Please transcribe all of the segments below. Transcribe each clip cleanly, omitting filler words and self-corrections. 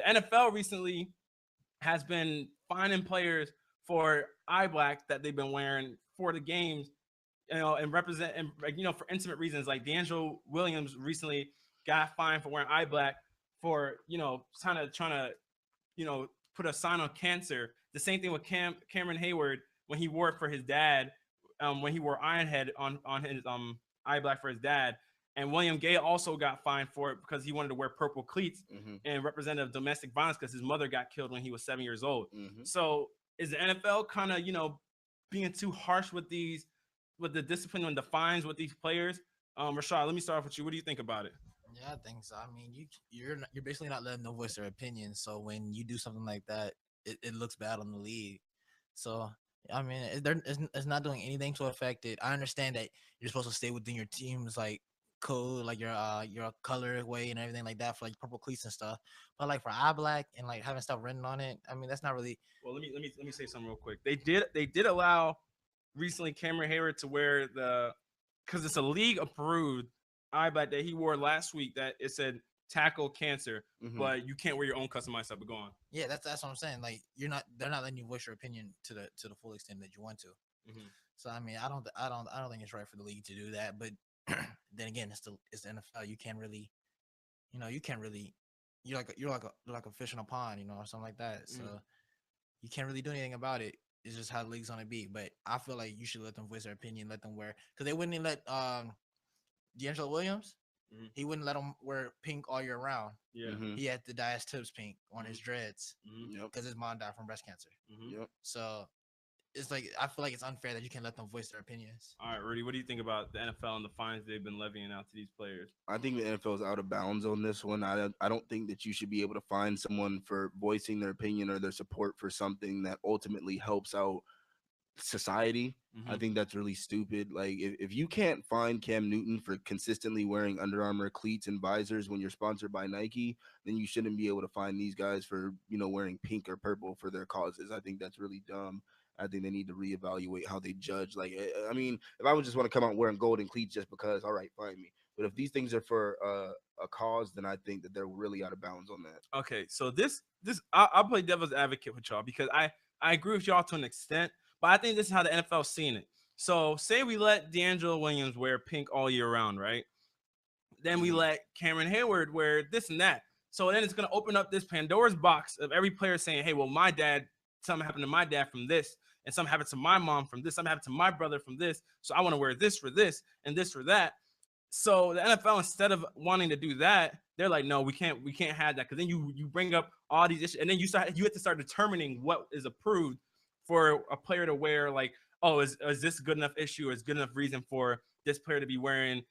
the NFL recently has been fining players for eye black that they've been wearing for the games, and represent and for intimate reasons. Like D'Angelo Williams recently got fined for wearing eye black for trying to put a sign on cancer. The same thing with Cameron Hayward when he wore it for his dad, when he wore Ironhead on his eye black for his dad. And William Gay also got fined for it because he wanted to wear purple cleats and represent of domestic violence because his mother got killed when he was 7 years old. So is the NFL kind of being too harsh with the discipline and the fines with these players? Rashad, let me start off with you. What do you think about it? Yeah, I think so. I mean, you're basically not letting them voice their opinion. So when you do something like that, it looks bad on the league. So I mean, it's not doing anything to affect it. I understand that you're supposed to stay within your team's like code, like your color way and everything like that for like purple cleats and stuff. But like for eye black and like having stuff written on it, I mean, that's not really. Well, let me say something real quick. They did allow recently Cameron Hayward to wear because it's a league approved eye black that he wore last week that it said tackle cancer, but you can't wear your own customized stuff. But go on. Yeah, that's what I'm saying. Like they're not letting you voice your opinion to the full extent that you want to. So I mean, I don't think it's right for the league to do that. But then again, it's the NFL. You can't really you're like a fish in a pond, or something like that. So you can't really do anything about it. It's just how the league's gonna be. But I feel like you should let them voice their opinion, let them wear, because they wouldn't let D'Angelo Williams. He wouldn't let him wear pink all year round. Yeah. He had to dye his tips pink on his dreads Yep. because his mom died from breast cancer. Yep. So it's like I feel like it's unfair that you can let them voice their opinions. All right, Rudy, what do you think about the NFL and the fines they've been levying out to these players? I think the NFL is out of bounds on this one. I don't think that you should be able to fine someone for voicing their opinion or their support for something that ultimately helps out society. I think that's really stupid. Like if you can't find Cam Newton for consistently wearing Under Armour cleats and visors when you're sponsored by Nike, then you shouldn't be able to find these guys for wearing pink or purple for their causes. I think that's really dumb. I think they need to reevaluate how they judge. Like, I mean, if I would just want to come out wearing golden cleats just because, all right, fine me. But if these things are for a cause, then I think that they're really out of bounds on that. Okay, so I'll play devil's advocate with y'all because I agree with y'all to an extent, but I think this is how the NFL's seeing it. So say we let D'Angelo Williams wear pink all year round, right? Then we let Cameron Hayward wear this and that. So then it's going to open up this Pandora's box of every player saying, hey, well, my dad, something happened to my dad from this, and something happened to my mom from this, something happened to my brother from this. So I want to wear this for this and this for that. So the NFL, instead of wanting to do that, they're like, no, we can't have that, because then you bring up all these issues, and then you have to start determining what is approved for a player to wear. Like, oh, is this a good enough issue, or is good enough reason for this player to be wearing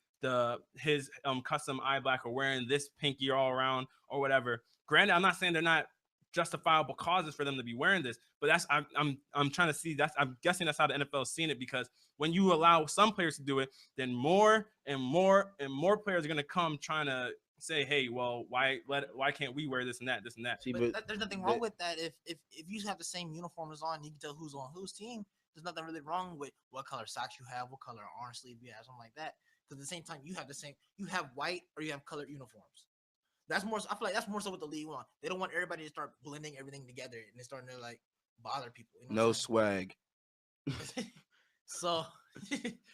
his custom eye black or wearing this pinky all around or whatever. Granted, I'm not saying they're not justifiable causes for them to be wearing this, but I'm trying to see, I'm guessing that's how the NFL is seeing it, because when you allow some players to do it, then more and more and more players are going to come trying to say, hey, well, why can't we wear this and that? See, But there's nothing wrong with that. If you have the same uniforms on, you can tell who's on whose team. There's nothing really wrong with what color socks you have, what color orange sleeve you have, something like that. Because at the same time, you have white or you have colored uniforms. That's more. I feel like that's more so what the league want. They don't want everybody to start blending everything together and it's starting to like bother people. No swag. So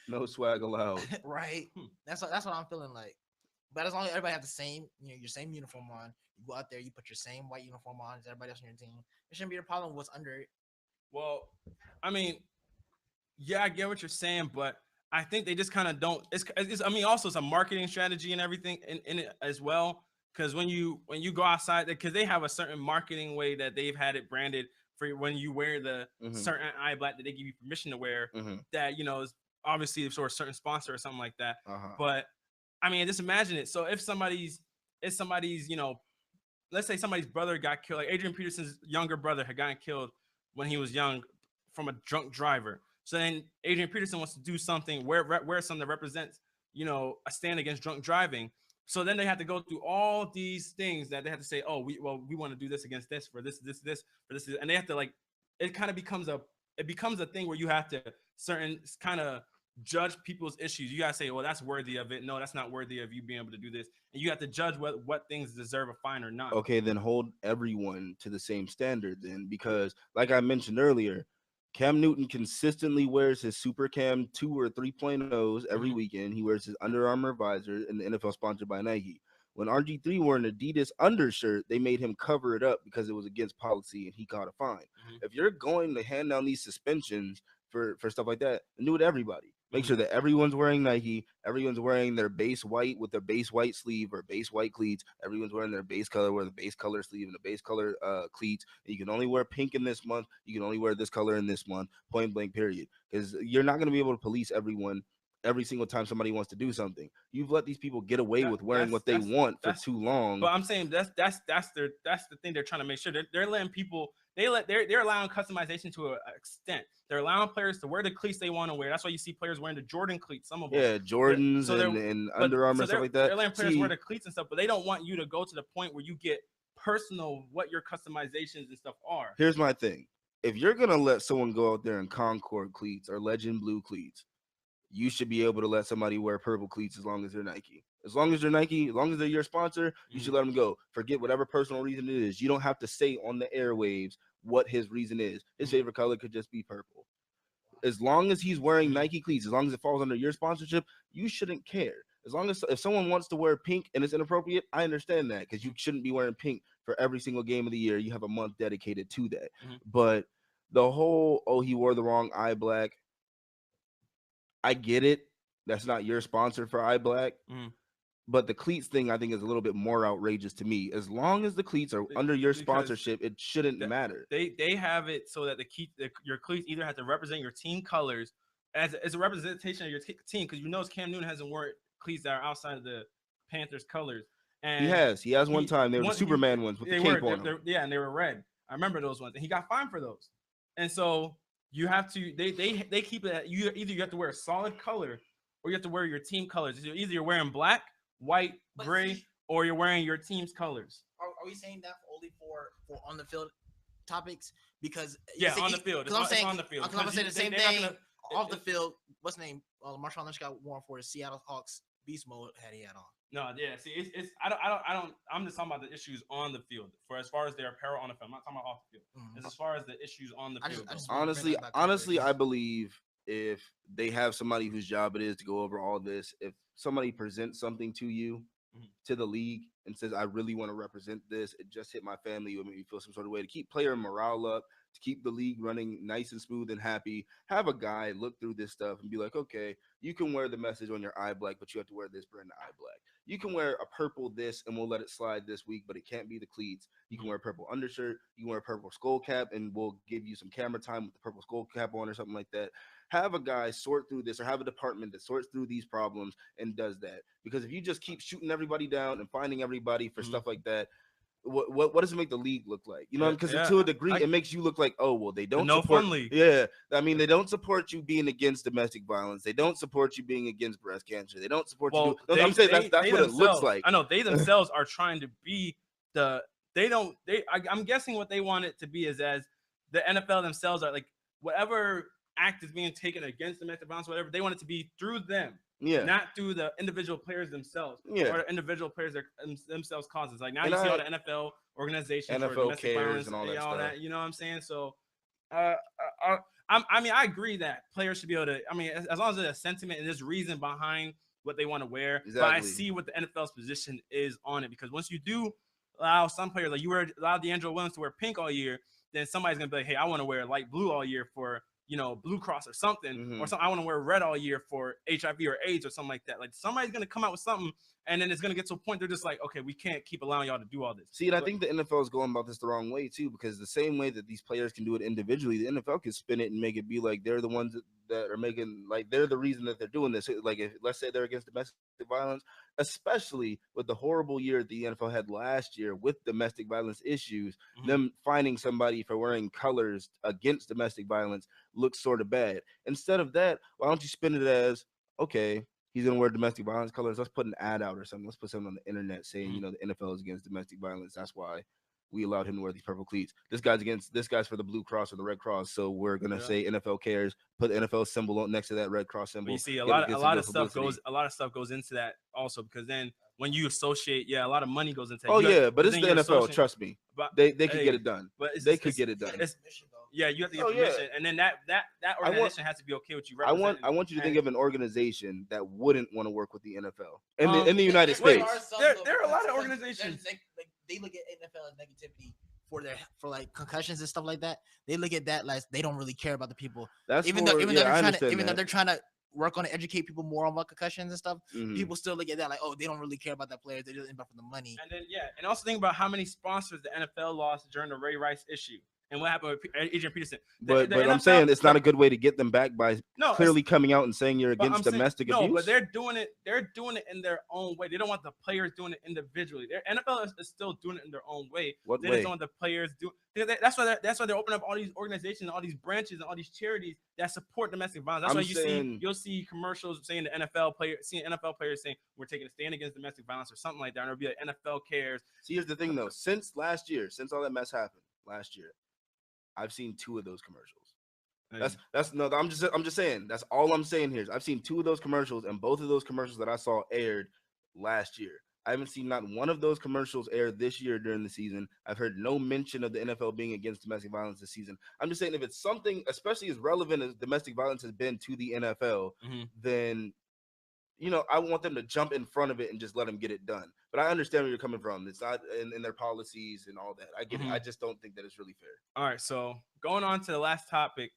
No swag allowed. right. That's what I'm feeling like. But as long as everybody have the same, your same uniform on, you go out there, you put your same white uniform on as everybody else on your team. There shouldn't be a problem with what's under it. Well, I mean, yeah, I get what you're saying, but I think they just kind of don't. I mean, also it's a marketing strategy and everything in it as well. Because when you go outside, because they have a certain marketing way that they've had it branded for when you wear the certain eye black that they give you permission to wear, that is obviously for a certain sponsor or something like that. But I mean, just imagine it. So if somebody's let's say somebody's brother got killed, like Adrian Peterson's younger brother had gotten killed when he was young from a drunk driver. So then Adrian Peterson wants to do something, wear something that represents, a stand against drunk driving. So then they have to go through all these things that they have to say, oh, we want to do this against this for this for this, and they have to, like, it kind of becomes a thing where you have to certain kind of judge people's issues. You gotta say, well, that's worthy of it. No, that's not worthy of you being able to do this. And you have to judge what things deserve a fine or not. Okay, then hold everyone to the same standard then, because like I mentioned earlier, Cam Newton consistently wears his Super Cam 2 or 3.0s every Mhm. weekend. He wears his Under Armour visor, and the NFL sponsored by Nike. When RG3 wore an Adidas undershirt, they made him cover it up because it was against policy and he caught a fine. Mhm. If you're going to hand down these suspensions for stuff like that, then do it to everybody. Make Mhm. sure that everyone's wearing Nike, everyone's wearing their base white with their base white sleeve or base white cleats, everyone's wearing their base color with a base color sleeve and the base color cleats. And you can only wear pink in this month. You can only wear this color in this month. Point blank. Period. Because you're not going to be able to police everyone every single time somebody wants to do something. You've let these people get away with wearing what they want for that's too long. But I'm saying that's the thing they're trying to make sure they're letting people they're allowing customization to an extent. They're allowing players to wear the cleats they want to wear. That's why you see players wearing the Jordan cleats. Some of them, Yeah, Jordans so they're and but Under Armour so stuff like that. they're letting players See, wear the cleats and stuff, but they don't want you to go to the point where you get personal what your customizations and stuff are. here's my thing. If you're gonna let someone go out there in Concord cleats or Legend Blue cleats, you should be able to let somebody wear purple cleats as long as they're Nike. As long as they're Nike, as long as they're your sponsor, you should let them go. Forget whatever personal reason it is. You don't have to say on the airwaves what his reason is. His favorite color could just be purple. As long as he's wearing Nike cleats, as long as it falls under your sponsorship, you shouldn't care. As long as if someone wants to wear pink and it's inappropriate, I understand that because you shouldn't be wearing pink for every single game of the year. You have a month dedicated to that. But the whole he wore the wrong eye black, I get it. That's not your sponsor for eye black. But the cleats thing, I think, is a little bit more outrageous to me. As long as the cleats are under your Because sponsorship, it shouldn't matter. They have it so that your cleats either have to represent your team colors as a representation of your team, because you notice Cam Newton hasn't worn cleats that are outside of the Panthers colors. He And has. He has one time. They were the Superman ones with the cape on them. yeah, and they were red. I remember those ones, and he got fined for those. And so you have to they keep it at you have to wear a solid color or you have to wear your team colors. Either you're wearing black, white, gray, or you're wearing your team's colors. Are we saying that only for on the field topics? Because on the field. Because I'm saying on the field. I'm gonna say the same thing off the field. What's the name? Marshawn Lynch got worn for the Seattle Hawks beast mode he had on. No, yeah. See, it's I don't. I'm just talking about the issues on the field. For as far as their apparel on the field, I'm not talking about off the field. It's as far as the issues on the field. Honestly, I believe if they have somebody whose job it is to go over all this, if somebody presents something to you, to the league, and says, I really want to represent this, it just hit my family, it would make me feel some sort of way, to keep player morale up, to keep the league running nice and smooth and happy, have a guy look through this stuff and be like, okay, you can wear the message on your eye black, but you have to wear this brand of eye black. You can wear a purple this and we'll let it slide this week, but it can't be the cleats. You can wear a purple undershirt, you can wear a purple skull cap, and we'll give you some camera time with the purple skull cap on or something like that. Have a guy sort through this, or have a department that sorts through these problems and does that. Because if you just keep shooting everybody down and finding everybody for stuff like that, what does it make the league look like? You know, because to a degree, it makes you look like, oh, well, they don't support. Fun league. Yeah, I mean, they don't support you being against domestic violence. They don't support you being against breast cancer. They don't support you. I'm saying that's what it looks like. I know they themselves are trying to be the. They don't. I'm guessing what they want it to be is as the NFL themselves are like whatever act is being taken against domestic violence, whatever they want it to be through them. Yeah. Not through the individual players themselves. Yeah. Or the individual players themselves causes. Like now you see all the NFL organizations for domestic violence and all that stuff. You know what I'm saying? So I mean, I agree that players should be able to, I mean, as long as there's a sentiment and there's reason behind what they want to wear. Exactly. But I see what the NFL's position is on it, because once you do allow some players, like you allow D'Angelo Williams to wear pink all year, then somebody's going to be like, hey, I want to wear light blue all year for, Blue Cross or something, or something. I want to wear red all year for HIV or AIDS or something like that. Like somebody's going to come out with something, and then it's going to get to a point they're just like, okay, we can't keep allowing y'all to do all this. See, and I think the NFL is going about this the wrong way too, because the same way that these players can do it individually, the NFL can spin it and make it be like they're the ones that are making, like they're the reason that they're doing this. Like if let's say they're against domestic violence, especially with the horrible year the NFL had last year with domestic violence issues, them finding somebody for wearing colors against domestic violence looks sort of bad. Instead of that, why don't you spin it as, okay, he's going to wear domestic violence colors. Let's put an ad out or something. Let's put something on the internet saying, the NFL is against domestic violence. That's why. we allowed him to wear these purple cleats. This guy's for the Blue Cross or the Red Cross, so we're gonna say NFL cares. Put the NFL symbol next to that Red Cross symbol. But you see, a lot of stuff goes into that also, because then when you associate, a lot of money goes into that. But it's the NFL. Trust me, they could get it done. But they could get it done. You have to get permission, and then that organization has to be okay with you. I want you to think of an organization that wouldn't want to work with the NFL in the United States. There are a lot of organizations. They look at NFL as negativity for like concussions and stuff like that. They look at that like they don't really care about the people. Even though they're trying to work on it, educate people more on about concussions and stuff. People still look at that like, oh, they don't really care about that player. They're just in for the money. And then and also think about how many sponsors the NFL lost during the Ray Rice issue. And what happened with Adrian Peterson? But I'm saying it's not a good way to get them back by clearly coming out and saying you're against domestic abuse. No, but they're doing it. They're doing it in their own way. They don't want the players doing it individually. Their NFL is still doing it in their own way. What they way? Just don't want the players do. That's why they're opening up all these organizations, all these branches, and all these charities that support domestic violence. That's why you'll see commercials saying the NFL players saying we're taking a stand against domestic violence or something like that. And it'll be like NFL cares. See, here's the thing though. Since all that mess happened last year, I've seen 2 of those commercials. I'm just saying. That's all I'm saying here. I've seen 2 of those commercials, and both of those commercials that I saw aired last year. I haven't seen not one of those commercials aired this year during the season. I've heard no mention of the NFL being against domestic violence this season. I'm just saying, if it's something, especially as relevant as domestic violence has been to the NFL, then I want them to jump in front of it and just let them get it done. But I understand where you're coming from. It's not in their policies and all that. I get it. I just don't think that it's really fair. All right, so going on to the last topic,